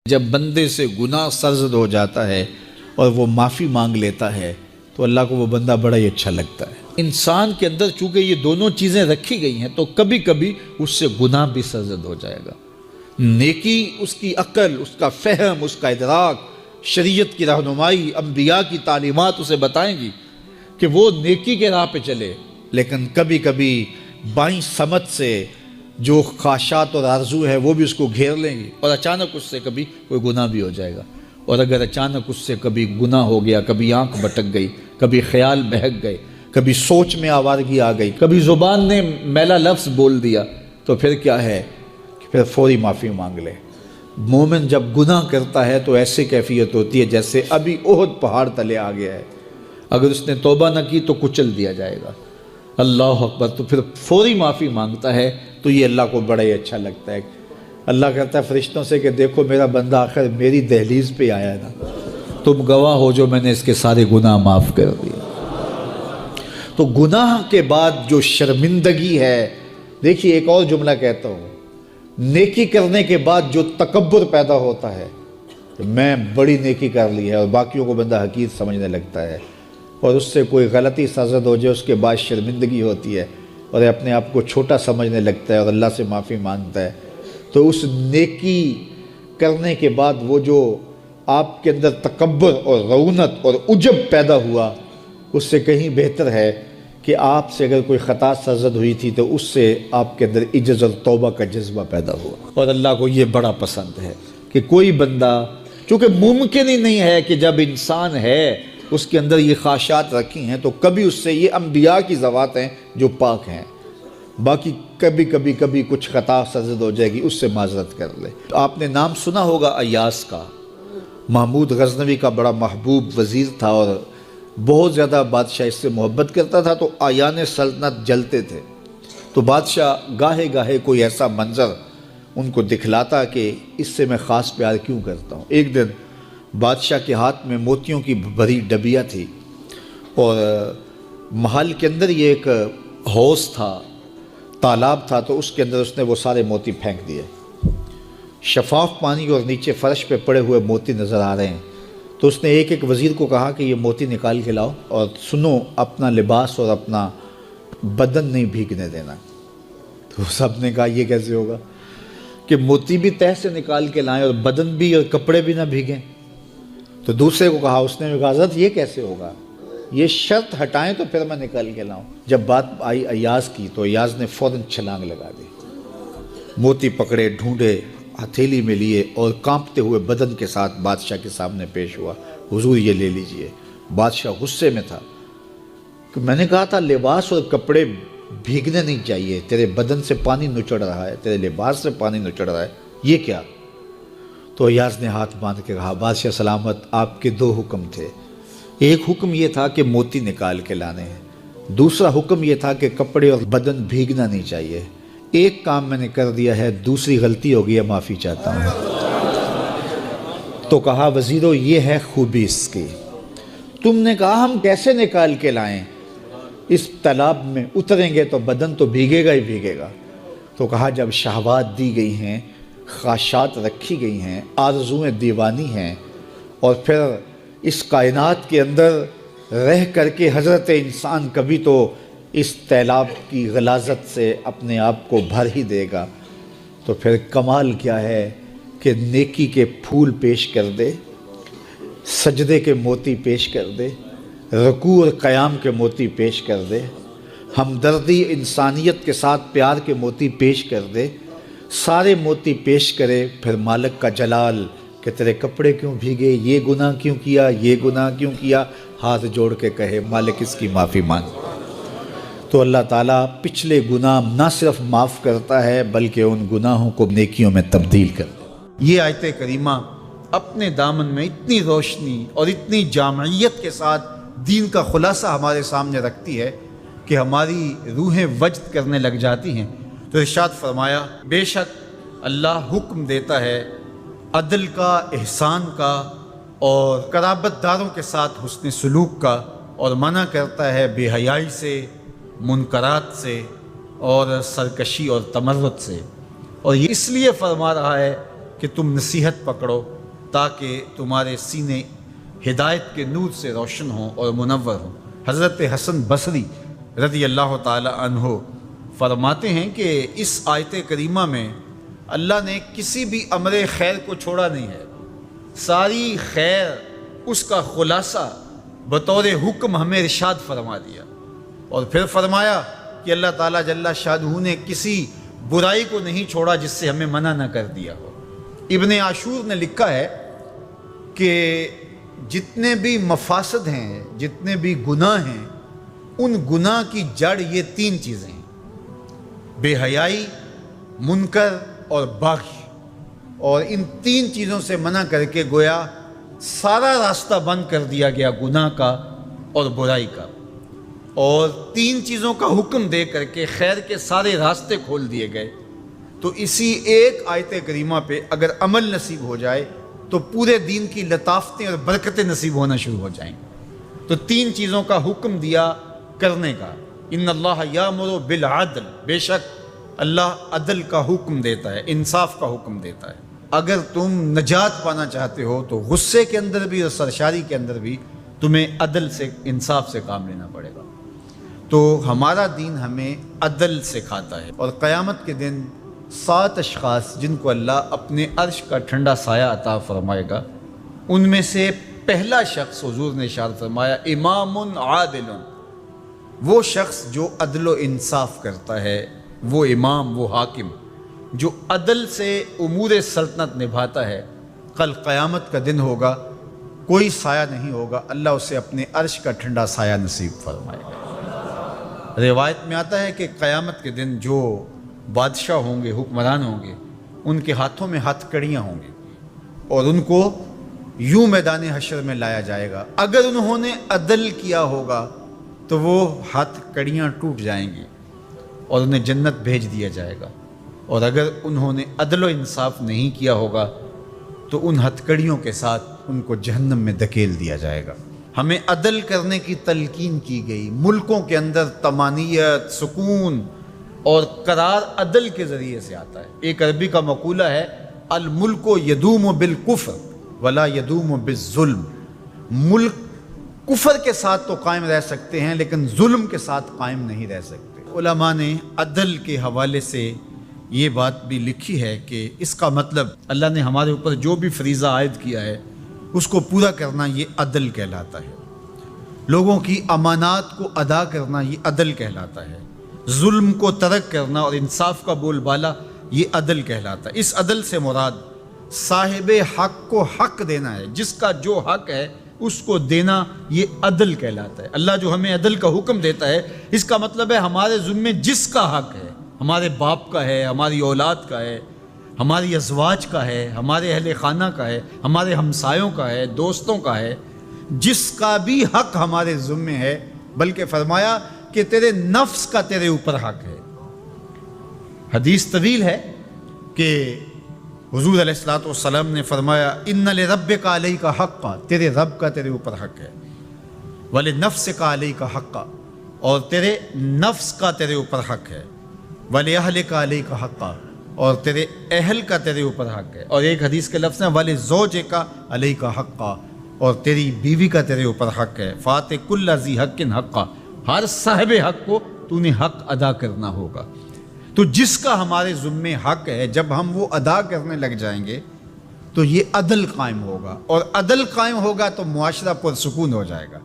جب بندے سے گناہ سرزد ہو جاتا ہے اور وہ معافی مانگ لیتا ہے تو اللہ کو وہ بندہ بڑا ہی اچھا لگتا ہے۔ انسان کے اندر چونکہ یہ دونوں چیزیں رکھی گئی ہیں تو کبھی کبھی اس سے گناہ بھی سرزد ہو جائے گا۔ نیکی اس کی عقل، اس کا فہم، اس کا ادراک، شریعت کی رہنمائی، انبیاء کی تعلیمات اسے بتائیں گی کہ وہ نیکی کے راہ پہ چلے، لیکن کبھی کبھی بائیں سمت سے جو خواہشات اور آرزو ہے وہ بھی اس کو گھیر لیں گی اور اچانک اس سے کبھی کوئی گناہ بھی ہو جائے گا۔ اور اگر اچانک اس سے کبھی گناہ ہو گیا، کبھی آنکھ بھٹک گئی، کبھی خیال بہک گئے، کبھی سوچ میں آوارگی آ گئی، کبھی زبان نے میلا لفظ بول دیا، تو پھر کیا ہے کہ پھر فوری معافی مانگ لے۔ مومن جب گناہ کرتا ہے تو ایسی کیفیت ہوتی ہے جیسے ابھی احد پہاڑ تلے آ گیا ہے، اگر اس نے توبہ نہ کی تو کچل دیا جائے گا۔ اللہ اکبر، تو پھر فوری معافی مانگتا ہے تو یہ اللہ کو بڑا ہی اچھا لگتا ہے۔ اللہ کہتا ہے فرشتوں سے کہ دیکھو میرا بندہ آخر میری دہلیز پہ آیا ہے نا، تم گواہ ہو جو میں نے اس کے سارے گناہ معاف کر دیے۔ تو گناہ کے بعد جو شرمندگی ہے، دیکھیے ایک اور جملہ کہتا ہوں، نیکی کرنے کے بعد جو تکبر پیدا ہوتا ہے کہ میں بڑی نیکی کر لی ہے اور باقیوں کو بندہ حقیر سمجھنے لگتا ہے، اور اس سے کوئی غلطی سرزد ہو جائے اس کے بعد شرمندگی ہوتی ہے اور اپنے آپ کو چھوٹا سمجھنے لگتا ہے اور اللہ سے معافی مانگتا ہے، تو اس نیکی کرنے کے بعد وہ جو آپ کے اندر تکبر اور رعونت اور عجب پیدا ہوا، اس سے کہیں بہتر ہے کہ آپ سے اگر کوئی خطا سرزد ہوئی تھی تو اس سے آپ کے اندر عجز اور توبہ کا جذبہ پیدا ہوا۔ اور اللہ کو یہ بڑا پسند ہے کہ کوئی بندہ، چونکہ ممکن ہی نہیں ہے کہ جب انسان ہے اس کے اندر یہ خواہشات رکھی ہیں تو کبھی اس سے، یہ انبیاء کی ذوات ہیں جو پاک ہیں، باقی کبھی کچھ خطا سرزد ہو جائے گی، اس سے معذرت کر لے۔ آپ نے نام سنا ہوگا ایاس کا، محمود غزنوی کا بڑا محبوب وزیر تھا اور بہت زیادہ بادشاہ اس سے محبت کرتا تھا، تو آیان سلطنت جلتے تھے، تو بادشاہ گاہے گاہے کوئی ایسا منظر ان کو دکھلاتا کہ اس سے میں خاص پیار کیوں کرتا ہوں۔ ایک دن بادشاہ کے ہاتھ میں موتیوں کی بھری ڈبیا تھی اور محل کے اندر یہ ایک حوض تھا، تالاب تھا، تو اس کے اندر اس نے وہ سارے موتی پھینک دیے۔ شفاف پانی اور نیچے فرش پہ پڑے ہوئے موتی نظر آ رہے ہیں، تو اس نے ایک ایک وزیر کو کہا کہ یہ موتی نکال کے لاؤ، اور سنو اپنا لباس اور اپنا بدن نہیں بھیگنے دینا۔ تو سب نے کہا یہ کیسے ہوگا کہ موتی بھی تہہ سے نکال کے لائیں اور بدن بھی اور کپڑے بھی نہ بھیگیں؟ تو دوسرے کو کہا، اس نے کہا حضرت یہ کیسے ہوگا، یہ شرط ہٹائیں تو پھر میں نکال کے لاؤں۔ جب بات آئی ایاز کی تو ایاز نے فوراً چھلانگ لگا دی، موتی پکڑے، ڈھونڈے، ہتھیلی میں لیے اور کانپتے ہوئے بدن کے ساتھ بادشاہ کے سامنے پیش ہوا، حضور یہ لے لیجئے۔ بادشاہ غصے میں تھا کہ میں نے کہا تھا لباس اور کپڑے بھیگنے نہیں چاہیے، تیرے بدن سے پانی نچڑ رہا ہے، تیرے لباس سے پانی نچڑ رہا ہے، یہ کیا؟ تو ایاز نے ہاتھ باندھ کے کہا، بادشاہ سلامت، آپ کے دو حکم تھے، ایک حکم یہ تھا کہ موتی نکال کے لانے ہیں، دوسرا حکم یہ تھا کہ کپڑے اور بدن بھیگنا نہیں چاہیے۔ ایک کام میں نے کر دیا ہے، دوسری غلطی ہو گئی ہے، معافی چاہتا ہوں۔ تو کہا وزیرو یہ ہے خوبی اس کی، تم نے کہا ہم کیسے نکال کے لائیں، اس تالاب میں اتریں گے تو بدن تو بھیگے گا ہی بھیگے گا۔ تو کہا جب شہوات دی گئی ہیں، خواہشات رکھی گئی ہیں، آرزویں دیوانی ہیں، اور پھر اس کائنات کے اندر رہ کر کے حضرت انسان کبھی تو اس تالاب کی غلاظت سے اپنے آپ کو بھر ہی دے گا، تو پھر کمال کیا ہے کہ نیکی کے پھول پیش کر دے، سجدے کے موتی پیش کر دے، رکوع اور قیام کے موتی پیش کر دے، ہمدردی انسانیت کے ساتھ پیار کے موتی پیش کر دے، سارے موتی پیش کرے، پھر مالک کا جلال کہ تیرے کپڑے کیوں بھیگے، یہ گناہ کیوں کیا، یہ گناہ کیوں کیا، ہاتھ جوڑ کے کہے مالک اس کی معافی مانگ، تو اللہ تعالیٰ پچھلے گناہ نہ صرف معاف کرتا ہے بلکہ ان گناہوں کو نیکیوں میں تبدیل کر دیتا ہے۔ یہ آیت کریمہ اپنے دامن میں اتنی روشنی اور اتنی جامعیت کے ساتھ دین کا خلاصہ ہمارے سامنے رکھتی ہے کہ ہماری روحیں وجد کرنے لگ جاتی ہیں۔ تو ارشاد فرمایا، بے شک اللہ حکم دیتا ہے عدل کا، احسان کا اور قرابت داروں کے ساتھ حسن سلوک کا، اور منع کرتا ہے بے حیائی سے، منکرات سے اور سرکشی اور تمرد سے۔ اور یہ اس لیے فرما رہا ہے کہ کہ تم نصیحت پکڑو تاکہ تمہارے سینے ہدایت کے نور سے روشن ہوں اور منور ہوں۔ حضرت حسن بصری رضی اللہ تعالی عنہ فرماتے ہیں کہ اس آیت کریمہ میں اللہ نے کسی بھی امر خیر کو چھوڑا نہیں ہے، ساری خیر اس کا خلاصہ بطور حکم ہمیں ارشاد فرما دیا، اور پھر فرمایا کہ اللہ تعالیٰ جل شانہ نے کسی برائی کو نہیں چھوڑا جس سے ہمیں منع نہ کر دیا ہو۔ ابن عاشور نے لکھا ہے کہ جتنے بھی مفاسد ہیں، جتنے بھی گناہ ہیں، ان گناہ کی جڑ یہ تین چیزیں ہیں: بے حیائی، منکر اور باغی۔ اور ان تین چیزوں سے منع کر کے گویا سارا راستہ بند کر دیا گیا گناہ کا اور برائی کا، اور تین چیزوں کا حکم دے کر کے خیر کے سارے راستے کھول دیے گئے۔ تو اسی ایک آیت کریمہ پہ اگر عمل نصیب ہو جائے تو پورے دین کی لطافتیں اور برکتیں نصیب ہونا شروع ہو جائیں۔ تو تین چیزوں کا حکم دیا کرنے کا، ان اللہ یامر بالعدل، بے شک اللہ عدل کا حکم دیتا ہے، انصاف کا حکم دیتا ہے۔ اگر تم نجات پانا چاہتے ہو تو غصے کے اندر بھی اور سرشاری کے اندر بھی تمہیں عدل سے، انصاف سے کام لینا پڑے گا۔ تو ہمارا دین ہمیں عدل سکھاتا ہے، اور قیامت کے دن 7 اشخاص جن کو اللہ اپنے عرش کا ٹھنڈا سایہ عطا فرمائے گا، ان میں سے پہلا شخص حضور نے ارشاد فرمایا امام عادل، وہ شخص جو عدل و انصاف کرتا ہے، وہ امام، وہ حاکم جو عدل سے امور سلطنت نبھاتا ہے، کل قیامت کا دن ہوگا، کوئی سایہ نہیں ہوگا، اللہ اسے اپنے عرش کا ٹھنڈا سایہ نصیب فرمائے گا۔ روایت میں آتا ہے کہ قیامت کے دن جو بادشاہ ہوں گے، حکمران ہوں گے، ان کے ہاتھوں میں ہتھ کڑیاں ہوں گی، اور ان کو یوں میدان حشر میں لایا جائے گا۔ اگر انہوں نے عدل کیا ہوگا تو وہ ہتھ کڑیاں ٹوٹ جائیں گی اور انہیں جنت بھیج دیا جائے گا، اور اگر انہوں نے عدل و انصاف نہیں کیا ہوگا تو ان ہتھ کڑیوں کے ساتھ ان کو جہنم میں دھکیل دیا جائے گا۔ ہمیں عدل کرنے کی تلقین کی گئی، ملکوں کے اندر طمانینت، سکون اور قرار عدل کے ذریعے سے آتا ہے۔ ایک عربی کا مقولہ ہے الملک یدوم بالکفر ولا یدوم بالظلم، ملک کفر کے ساتھ تو قائم رہ سکتے ہیں لیکن ظلم کے ساتھ قائم نہیں رہ سکتے۔ علماء نے عدل کے حوالے سے یہ بات بھی لکھی ہے کہ اس کا مطلب اللہ نے ہمارے اوپر جو بھی فریضہ عائد کیا ہے اس کو پورا کرنا یہ عدل کہلاتا ہے، لوگوں کی امانات کو ادا کرنا یہ عدل کہلاتا ہے، ظلم کو ترک کرنا اور انصاف کا بول بالا یہ عدل کہلاتا ہے۔ اس عدل سے مراد صاحب حق کو حق دینا ہے، جس کا جو حق ہے اس کو دینا یہ عدل کہلاتا ہے۔ اللہ جو ہمیں عدل کا حکم دیتا ہے، اس کا مطلب ہے ہمارے ذمے جس کا حق ہے، ہمارے باپ کا ہے، ہماری اولاد کا ہے، ہماری ازواج کا ہے، ہمارے اہل خانہ کا ہے، ہمارے ہمسایوں کا ہے، دوستوں کا ہے، جس کا بھی حق ہمارے ذمے ہے، بلکہ فرمایا کہ تیرے نفس کا تیرے اوپر حق ہے۔ حدیث طویل ہے کہ حضور علیہ الصلوۃ والسلام نے فرمایا ان لربک علیک حقا، تیرے رب کا تیرے اوپر حق ہے، ولنفسک علیک حقا، اور تیرے نفس کا تیرے اوپر حق ہے، ولأہلک علیک حقا، اور تیرے اہل کا تیرے اوپر حق ہے، اور ایک حدیث کے لفظ ہیں ولزوجک علیک حقا، اور تیری بیوی کا تیرے اوپر حق ہے، فآت کل ذی حق حقا، ہر صاحب حق کو تو نے حق ادا کرنا ہوگا۔ تو جس کا ہمارے ذمے حق ہے، جب ہم وہ ادا کرنے لگ جائیں گے تو یہ عدل قائم ہوگا، اور عدل قائم ہوگا تو معاشرہ پرسکون ہو جائے گا۔